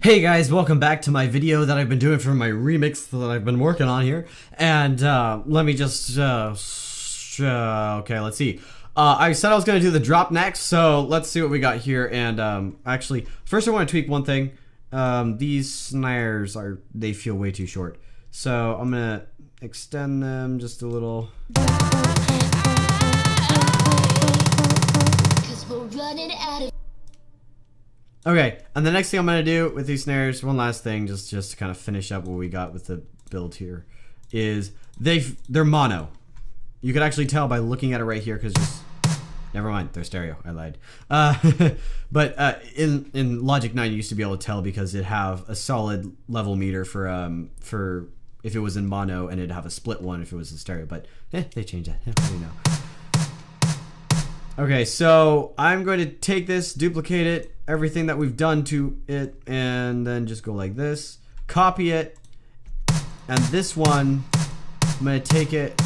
Hey guys, welcome back to my video that I've been doing for my remix that I've been working on here. And let me just, okay, let's see. I said I was going to do the drop next, so let's see what we got here. And actually, first I want to tweak one thing. These snares they feel way too short. So I'm going to extend them just a little. 'Cause we're running out of. Okay, and the next thing I'm going to do with these snares, one last thing, just to kind of finish up what we got with the build here, is they're mono. You could actually tell by looking at it right here, because just, never mind, they're stereo, I lied. But in Logic 9 you used to be able to tell because it'd have a solid level meter for if it was in mono, and it'd have a split one if it was in stereo, but they changed that, what do you know. Okay, so I'm going to take this, duplicate it, everything that we've done to it, and then just go like this. Copy it, and this one, I'm going to take it,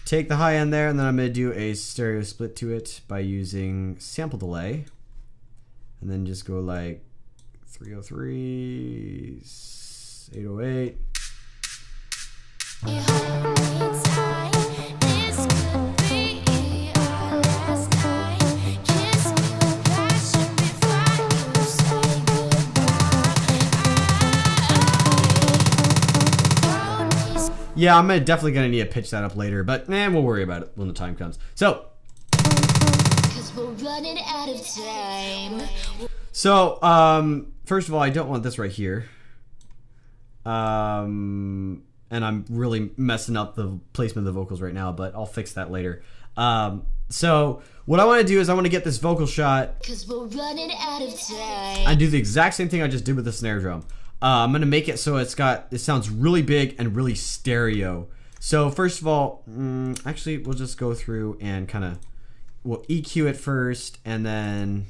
take the high end there, and then I'm going to do a stereo split to it by using sample delay, and then just go like 303, 808. Yeah, I'm definitely gonna need to pitch that up later, but we'll worry about it when the time comes. So, 'Cause we're running out of time. So, first of all, I don't want this right here. And I'm really messing up the placement of the vocals right now, but I'll fix that later. So what I want to do is I want to get this vocal shot 'Cause we're running out of time. and do the exact same thing I just did with the snare drum. I'm gonna make it so it sounds really big and really stereo. So first of all, actually we'll just go through and we'll EQ it first, and then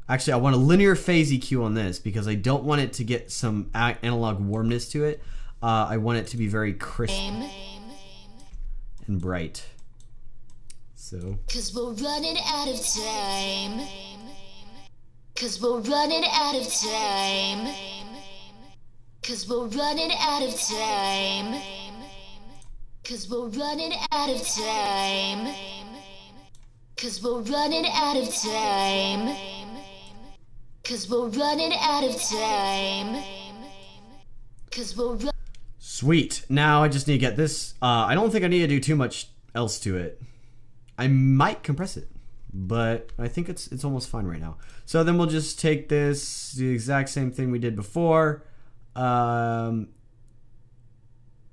actually I want a linear phase EQ on this because I don't want it to get some analog warmness to it. I want it to be very crisp and bright. So. 'Cause we're running out of time. 'Cause we're running out of time. 'Cause we're running out of time. 'Cause we're running out of time. 'Cause we're running out of time. 'Cause we're running out of time. 'Cause we're Sweet. Now I just need to get this. I don't think I need to do too much else to it. I might compress it, but I think it's almost fine right now. So then we'll just take this, the exact same thing we did before.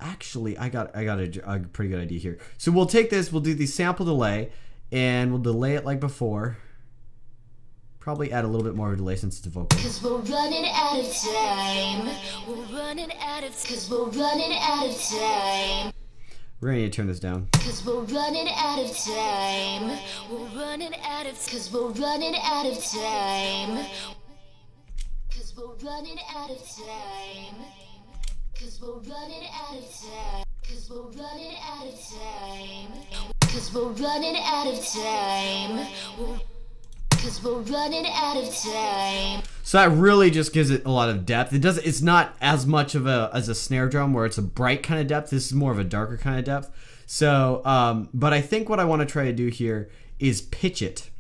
Actually, I got a pretty good idea here. So we'll take this, we'll do the sample delay, and we'll delay it like before. Probably add a little bit more of a delay since it's a vocal. 'Cause we're running out of time. We're running out of. 'Cause we're running out of time. We're gonna need to turn this down. 'Cause we're running out of time. We're running out of. 'Cause we're running out of time. 'Cause we're running out of time. 'Cause we're running out of time. 'Cause we're running out of time. 'Cause we're running out of time. 'Cause we're running out of time. So that really just gives it a lot of depth. It's not as much of as a snare drum where it's a bright kind of depth. This is more of a darker kind of depth. So, but I think what I want to try to do here is pitch it.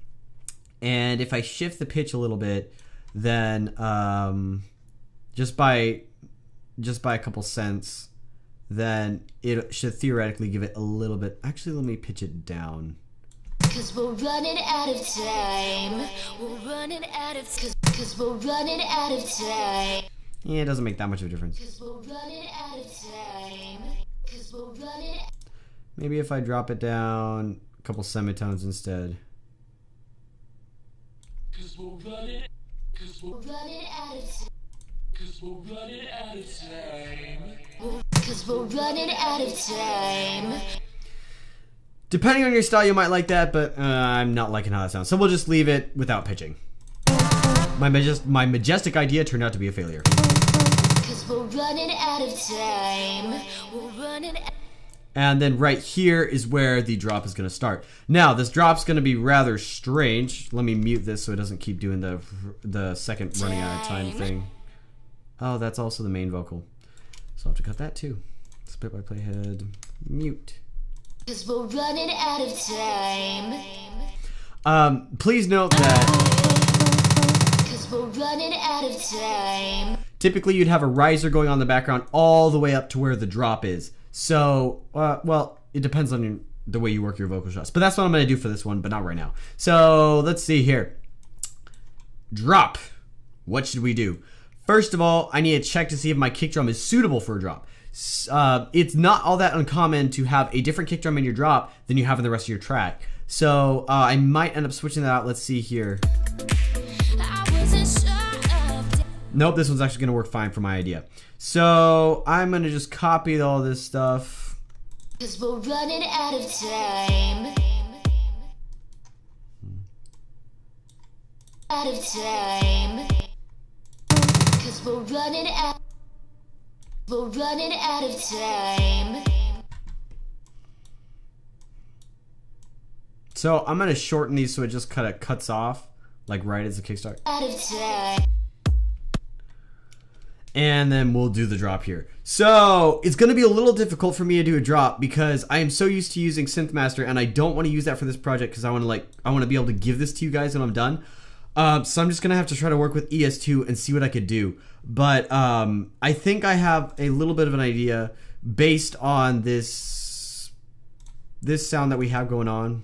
And if I shift the pitch a little bit, then just by a couple cents, then it should theoretically give it a little bit. Actually, let me pitch it down. 'Cause we're running out of time. We're running out of. 'Cause we're running out of time. Yeah, it doesn't make that much of a difference. 'Cause we're running out of time. 'Cause we're running. Maybe if I drop it down a couple semitones instead. 'Cause we're running. 'Cause we're running out of time. 'Cause we're running out of time. 'Cause we're running out of time. Depending on your style, you might like that, but I'm not liking how that sounds. So we'll just leave it without pitching. My majestic idea turned out to be a failure. 'Cause we're running out of time. We're running. And then right here is where the drop is going to start. Now, this drop's going to be rather strange. Let me mute this so it doesn't keep doing the second running out of time thing. Oh, that's also the main vocal. So I'll have to cut that too. Split by playhead, mute. Cause we're running out of time. Please note that Cause we're running out of time. typically you'd have a riser going on in the background all the way up to where the drop is. So, well, it depends on the way you work your vocal shots. But that's what I'm going to do for this one, but not right now. So, let's see here. Drop. What should we do? First of all, I need to check to see if my kick drum is suitable for a drop. It's not all that uncommon to have a different kick drum in your drop than you have in the rest of your track. So, I might end up switching that out. Let's see here. Nope, this one's actually going to work fine for my idea. So, I'm going to just copy all this stuff. Cause we're running out of time. Out of time. Cause we're running out. We're running out of time. So, I'm going to shorten these so it just kind of cuts off, like right as the kick starts. Out of time. And then we'll do the drop here. So it's going to be a little difficult for me to do a drop because I am so used to using SynthMaster and I don't want to use that for this project because I want to be able to give this to you guys when I'm done. So I'm just going to have to try to work with ES2 and see what I could do. But I think I have a little bit of an idea based on this sound that we have going on.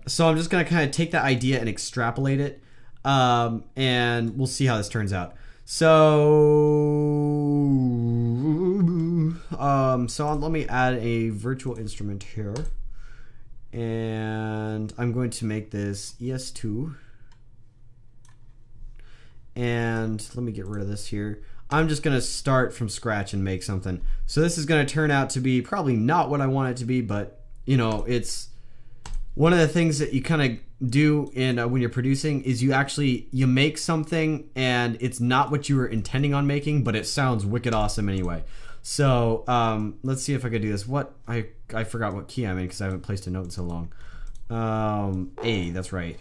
So I'm just going to kind of take that idea and extrapolate it. And we'll see how this turns out. So, let me add a virtual instrument here, and I'm going to make this ES2, and let me get rid of this here. I'm just going to start from scratch and make something. So this is going to turn out to be probably not what I want it to be, but you know, it's one of the things that you kind of do in when you're producing is you make something and it's not what you were intending on making, but it sounds wicked awesome anyway. So let's see if I could do this. I forgot what key I'm in because I haven't placed a note in so long. A, that's right.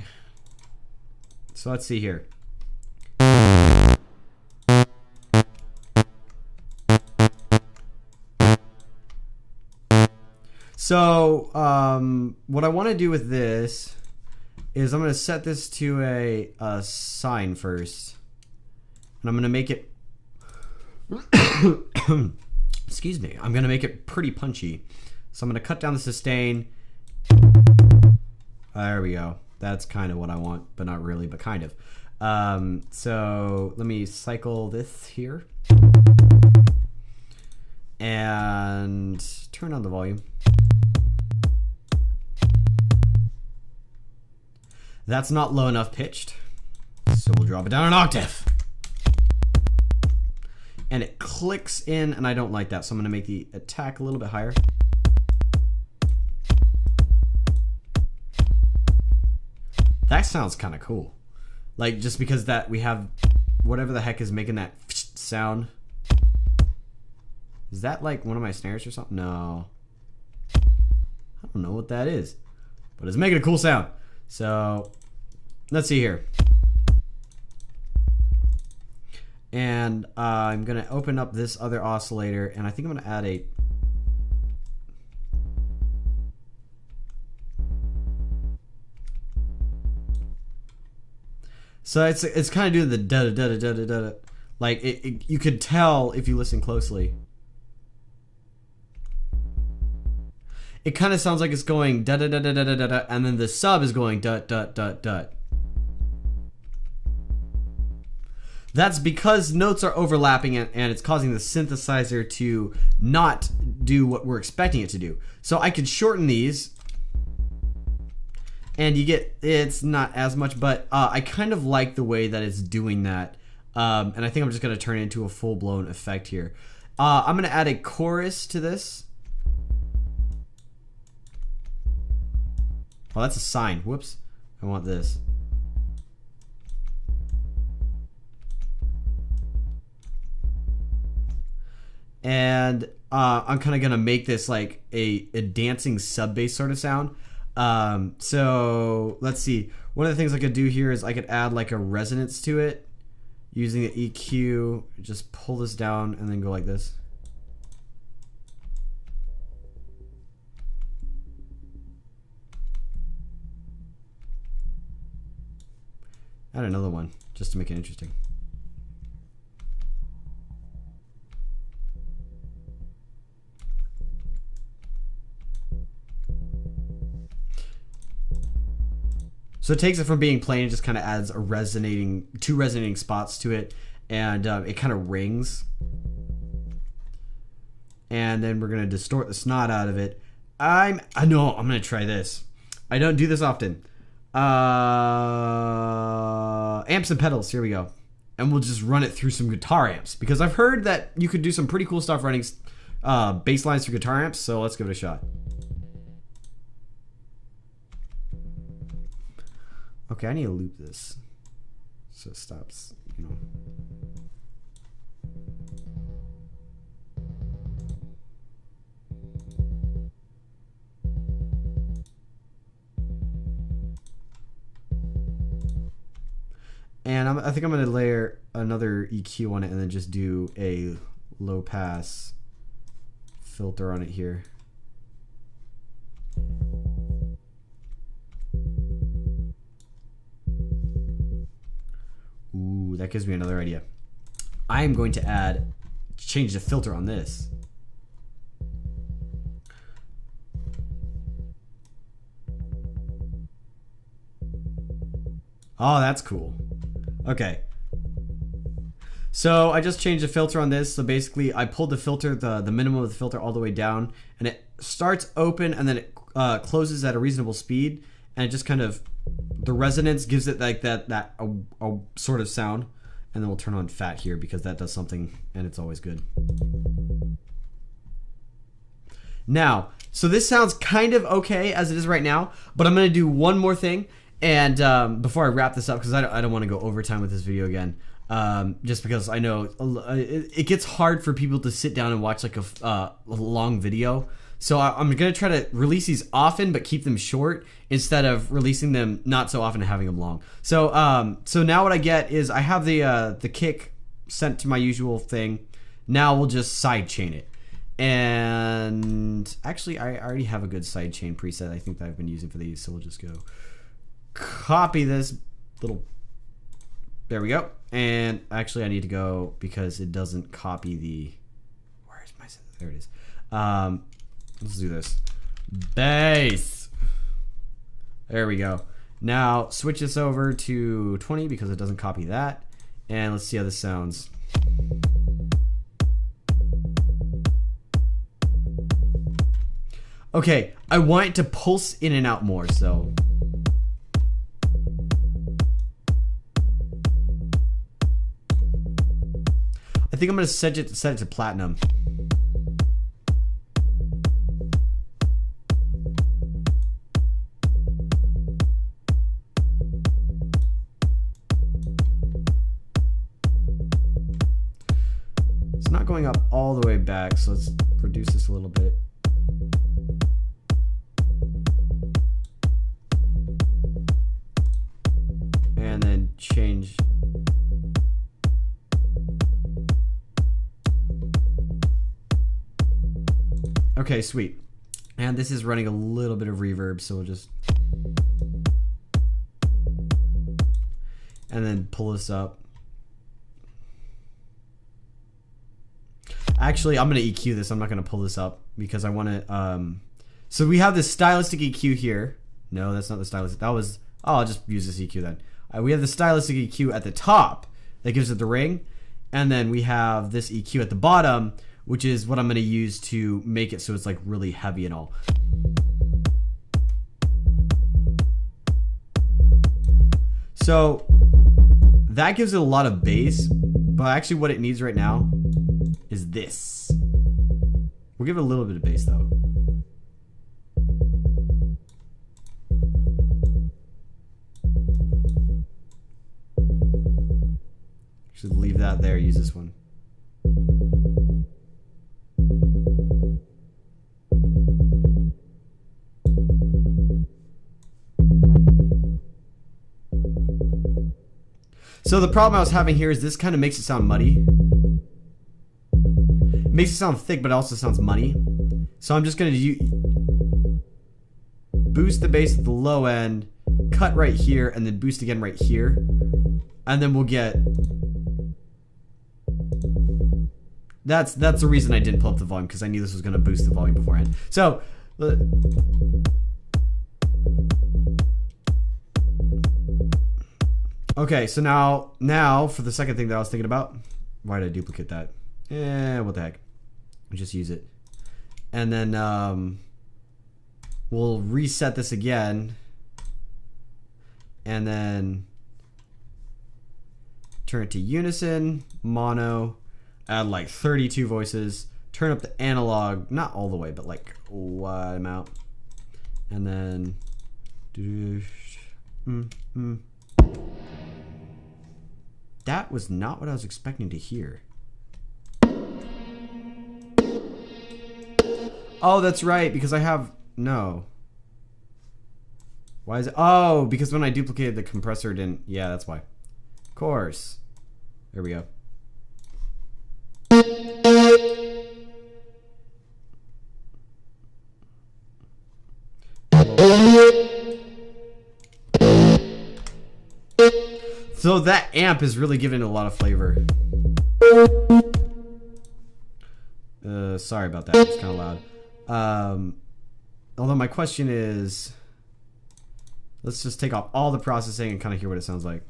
So let's see here. So what I want to do with this is I'm going to set this to a sine first, and I'm going to make it excuse me, I'm going to make it pretty punchy. So I'm going to cut down the sustain. There we go. That's kind of what I want, but not really, but kind of. So let me cycle this here and turn on the volume. That's not low enough pitched, so we'll drop it down an octave. And it clicks in, and I don't like that, so I'm going to make the attack a little bit higher. That sounds kind of cool. Like, just because that we have whatever the heck is making that sound. Is that like one of my snares or something? No. I don't know what that is, but it's making a cool sound. So let's see here. And I'm going to open up this other oscillator, and I think I'm going to add a... So it's kind of doing the da da da da da da da. Like you could tell if you listen closely. It kind of sounds like it's going da da da da da da da, and then the sub is going da da da da. That's because notes are overlapping and it's causing the synthesizer to not do what we're expecting it to do. So I could shorten these, and you get, it's not as much, but I kind of like the way that it's doing that. And I think I'm just going to turn it into a full-blown effect here. I'm going to add a chorus to this. Oh, that's a sine. Whoops. I want this. And I'm kind of gonna make this like a dancing sub bass sort of sound. So let's see. One of the things I could do here is I could add like a resonance to it using the EQ. Just pull this down and then go like this. Add another one just to make it interesting. So it takes it from being plain and just kind of adds a two resonating spots to it, and it kind of rings. And then we're gonna distort the snot out of it. I know I'm gonna try this. I don't do this often. Amps and pedals. Here we go, and we'll just run it through some guitar amps because I've heard that you could do some pretty cool stuff running bass lines through guitar amps. So let's give it a shot. Okay, I need to loop this so it stops, you know. And I think I'm going to layer another EQ on it and then just do a low pass filter on it here. Ooh, that gives me another idea. I am going to change the filter on this. Oh, that's cool. Okay. So I just changed the filter on this. So basically I pulled the filter, the minimum of the filter all the way down, and it starts open and then it closes at a reasonable speed, and it just kind of, the resonance gives it like that sort of sound. And then we'll turn on fat here because that does something and it's always good. Now, so this sounds kind of okay as it is right now, but I'm gonna do one more thing. And before I wrap this up, because I don't want to go overtime with this video again, just because I know it gets hard for people to sit down and watch like a long video. So I'm going to try to release these often, but keep them short instead of releasing them not so often and having them long. So so now what I get is I have the kick sent to my usual thing. Now we'll just sidechain it. And actually, I already have a good sidechain preset I think that I've been using for these. So we'll just go copy this little, there we go. And actually I need to go because it doesn't copy the, where's my, there it is. Let's do this. Bass. There we go. Now switch this over to 20 because it doesn't copy that. And let's see how this sounds. Okay, I want it to pulse in and out more, so. I think I'm gonna set it to platinum. It's not going up all the way back, so let's reduce this a little bit. And then change. Okay, sweet. And this is running a little bit of reverb, so we'll just, and then pull this up. Actually, I'm gonna EQ this. I'm not gonna pull this up because I want to. So we have this stylistic EQ here. No, that's not the stylistic. That was. Oh, I'll just use this EQ then. We have the stylistic EQ at the top that gives it the ring, and then we have this EQ at the bottom, which is what I'm going to use to make it so it's like really heavy and all. So that gives it a lot of bass, but actually what it needs right now is this. We'll give it a little bit of bass though. Should leave that there, use this one. So the problem I was having here is this kind of makes it sound muddy. It makes it sound thick, but it also sounds muddy. So I'm just going to boost the bass at the low end, cut right here, and then boost again right here. And then we'll get... That's the reason I didn't pull up the volume, because I knew this was going to boost the volume beforehand. So... Okay, so now for the second thing that I was thinking about. Why did I duplicate that? What the heck. We'll just use it. And then we'll reset this again. And then turn it to unison, mono, add like 32 voices, turn up the analog, not all the way, but like wide amount. And then that was not what I was expecting to hear. Oh, that's right, because I have... No. Why is it... Oh, because when I duplicated the compressor didn't... Yeah, that's why. Of course. There we go. So that amp is really giving it a lot of flavor. Sorry about that, it's kind of loud. Although my question is, let's just take off all the processing and kind of hear what it sounds like.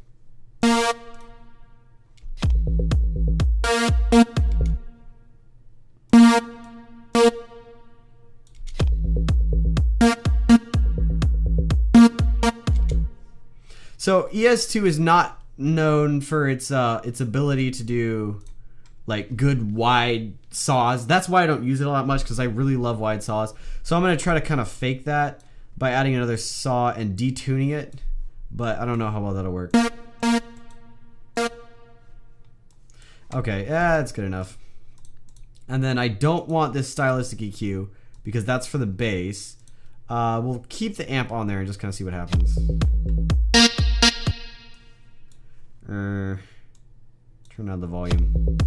So ES2 is not known for its ability to do like good wide saws. That's why I don't use it a lot much, because I really love wide saws. So I'm going to try to kind of fake that by adding another saw and detuning it, but I don't know how well that'll work. Okay, yeah, that's good enough. And then I don't want this stylistic EQ because that's for the bass. We'll keep the amp on there and just kind of see what happens. Turn down the volume.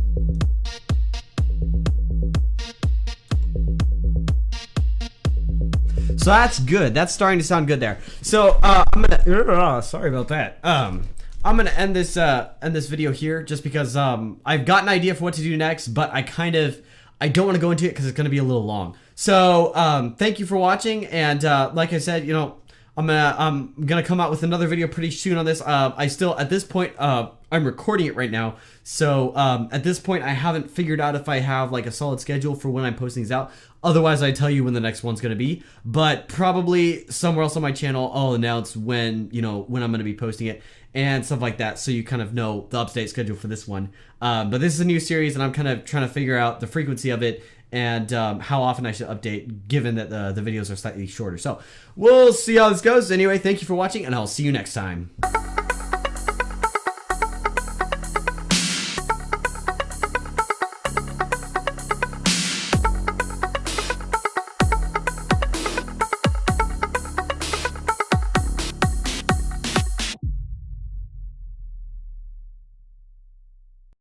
So that's good. That's starting to sound good there. So I'm gonna. Sorry about that. I'm gonna end this video here just because I've got an idea for what to do next, but I don't want to go into it because it's gonna be a little long. So thank you for watching, and like I said, you know, I'm gonna come out with another video pretty soon on this. I still, at this point, I'm recording it right now, so at this point I haven't figured out if I have like a solid schedule for when I'm posting these out. Otherwise, I tell you when the next one's gonna be, but probably somewhere else on my channel I'll announce when I'm gonna be posting it and stuff like that, so you kind of know the up-to-date schedule for this one. But this is a new series, and I'm kind of trying to figure out the frequency of it and how often I should update, given that the videos are slightly shorter. So we'll see how this goes. Anyway, thank you for watching, and I'll see you next time.